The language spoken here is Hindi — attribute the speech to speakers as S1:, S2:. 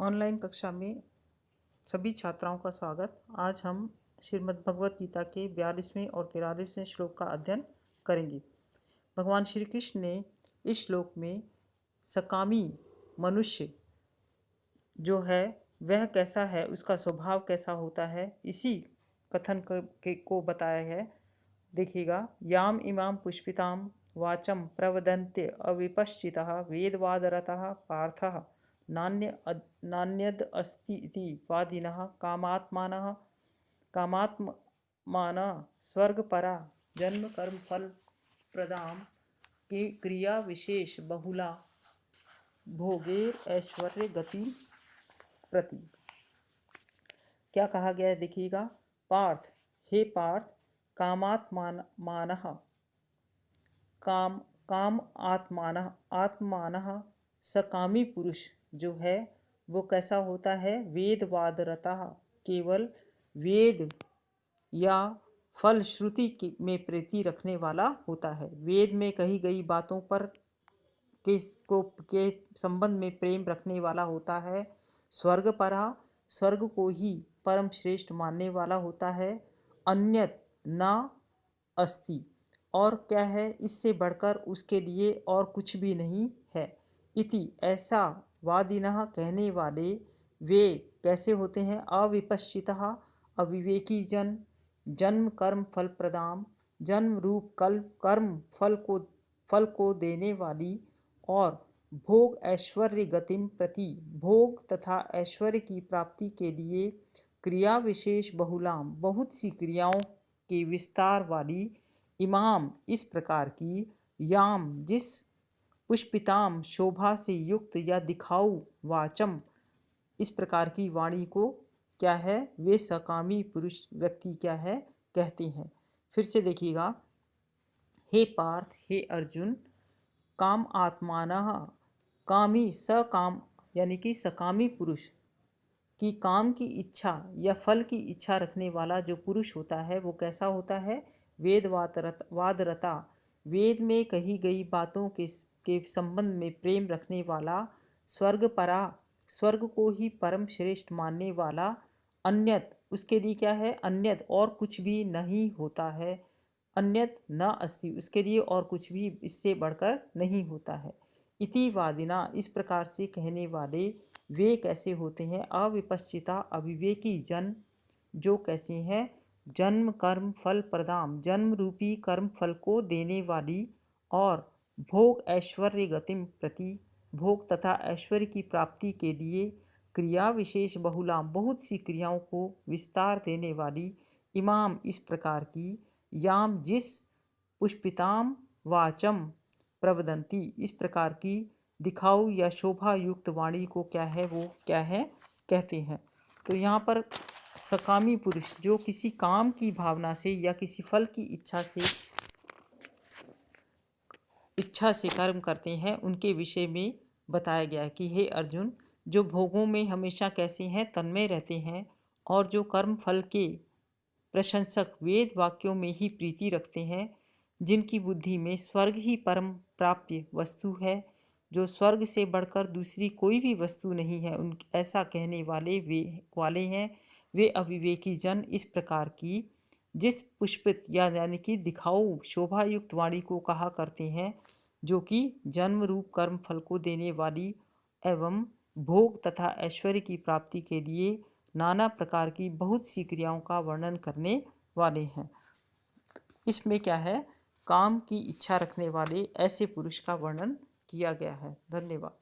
S1: ऑनलाइन कक्षा में सभी छात्राओं का स्वागत। आज हम श्रीमद् भगवत गीता के 42वें और 43वें श्लोक का अध्ययन करेंगे। भगवान श्री कृष्ण ने इस श्लोक में सकामी मनुष्य जो है वह कैसा है, उसका स्वभाव कैसा होता है, इसी कथन को बताया है। देखिएगा, याम इमाम पुष्पिताम वाचम प्रवदन्ते अविपश्चितः वेदवादरतः पार्थः नान्यद अस्ति इति वादिनः कामात्मानः स्वर्गपरा जन्म कर्म फल प्रदाम के क्रिया विशेष बहुला भोगेर ऐश्वर्य गति प्रति। क्या कहा गया है देखिएगा, पार्थ, हे पार्थ, कामात्मानः काम आत्मानः सकामी पुरुष जो है वो कैसा होता है, वेदवादरता, केवल वेद या फल श्रुति में प्रीति रखने वाला होता है। वेद में कही गई बातों पर के संबंध में प्रेम रखने वाला होता है। स्वर्गपरा, स्वर्ग को ही परम श्रेष्ठ मानने वाला होता है। अन्यत न अस्ति, और क्या है, इससे बढ़कर उसके लिए और कुछ भी नहीं है। इति, ऐसा वादिनः कहने वाले, वे कैसे होते हैं, अविपश्चितः अविवेकी जन, जन्म कर्म फल प्रदाम, जन्म रूप कर्म फल को देने वाली, और भोग ऐश्वर्य गतिम प्रति, भोग तथा ऐश्वर्य की प्राप्ति के लिए, क्रिया विशेष बहुलाम, बहुत सी क्रियाओं के विस्तार वाली, इमाम इस प्रकार की, याम जिस, पुष्पिताम शोभा से युक्त या दिखाऊ, वाचम इस प्रकार की वाणी को क्या है, वे सकामी पुरुष व्यक्ति क्या है कहते हैं। फिर से देखिएगा, हे पार्थ, हे अर्जुन, काम आत्मानः, कामी सकाम यानी कि सकामी पुरुष कि काम की इच्छा या फल की इच्छा रखने वाला जो पुरुष होता है वो कैसा होता है, वादरता, वेद में कही गई बातों के संबंध में प्रेम रखने वाला, स्वर्गपरा, स्वर्ग को ही परम श्रेष्ठ मानने वाला, अन्यत उसके लिए क्या है, अन्यत और कुछ भी नहीं होता है, अन्यत न अस्ति उसके लिए और कुछ भी इससे बढ़कर नहीं होता है। इति वादिना इस प्रकार से कहने वाले, वे कैसे होते हैं, अविपश्चिता अविवेकी जन, जो कैसे हैं, जन्म कर्म फल प्रदाम, जन्म रूपी कर्म फल को देने वाली, और भोग ऐश्वर्य गतिम प्रति, भोग तथा ऐश्वर्य की प्राप्ति के लिए, क्रिया विशेष बहुलाम, बहुत सी क्रियाओं को विस्तार देने वाली, इमाम इस प्रकार की, याम जिस, पुष्पिताम वाचम प्रवदंती इस प्रकार की दिखाऊ या शोभा युक्त वाणी को क्या है, वो क्या है कहते हैं। तो यहाँ पर सकामी पुरुष जो किसी काम की भावना से या किसी फल की इच्छा से कर्म करते हैं, उनके विषय में बताया गया है कि हे अर्जुन, जो भोगों में हमेशा कैसे हैं, तन्मय रहते हैं, और जो कर्म फल के प्रशंसक वेद वाक्यों में ही प्रीति रखते हैं, जिनकी बुद्धि में स्वर्ग ही परम प्राप्य वस्तु है, जो स्वर्ग से बढ़कर दूसरी कोई भी वस्तु नहीं है, उन ऐसा कहने वाले हैं वे अविवेकी जन, इस प्रकार की जिस पुष्पित यानी कि दिखाऊ शोभा युक्त वाणी को कहा करते हैं, जो कि जन्म रूप कर्म फल को देने वाली एवं भोग तथा ऐश्वर्य की प्राप्ति के लिए नाना प्रकार की बहुत सी क्रियाओं का वर्णन करने वाले हैं। इसमें क्या है, काम की इच्छा रखने वाले ऐसे पुरुष का वर्णन किया गया है। धन्यवाद।